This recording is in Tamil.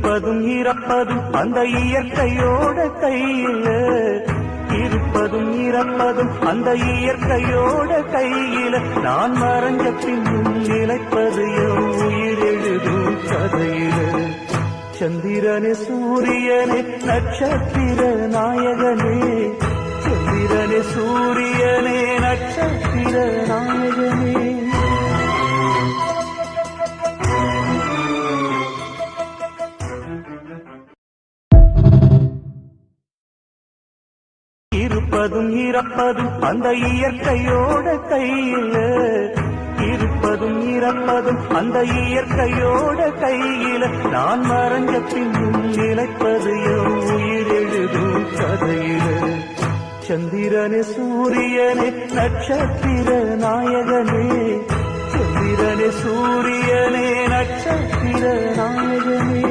இருப்பதும் இறப்பதும் அந்த இயற்கையோட கையில, இருப்பதும் இறப்பதும் அந்த இயற்கையோட கையில, நான் மறைஞ்ச பின்னும் நிலைப்பது என் உயிர் எழுதும் கதையில. சந்திரனே சூரியனே நட்சத்திர நாயகனே, சந்திரனே சூரியனே நட்சத்திர நாயகனே. இருப்பதும் இறப்பதும் அந்த இயற்கையோட கையில, இருப்பதும் இறப்பதும் அந்த இயற்கையோட கையில, நான் மறைஞ்ச பின்னும் நிலைப்பது என் உயிர் எழுதும் கதையில. சந்திரனே சூரியனே நட்சத்திர நாயகனே, சந்திரனே சூரியனே நட்சத்திர நாயகனே.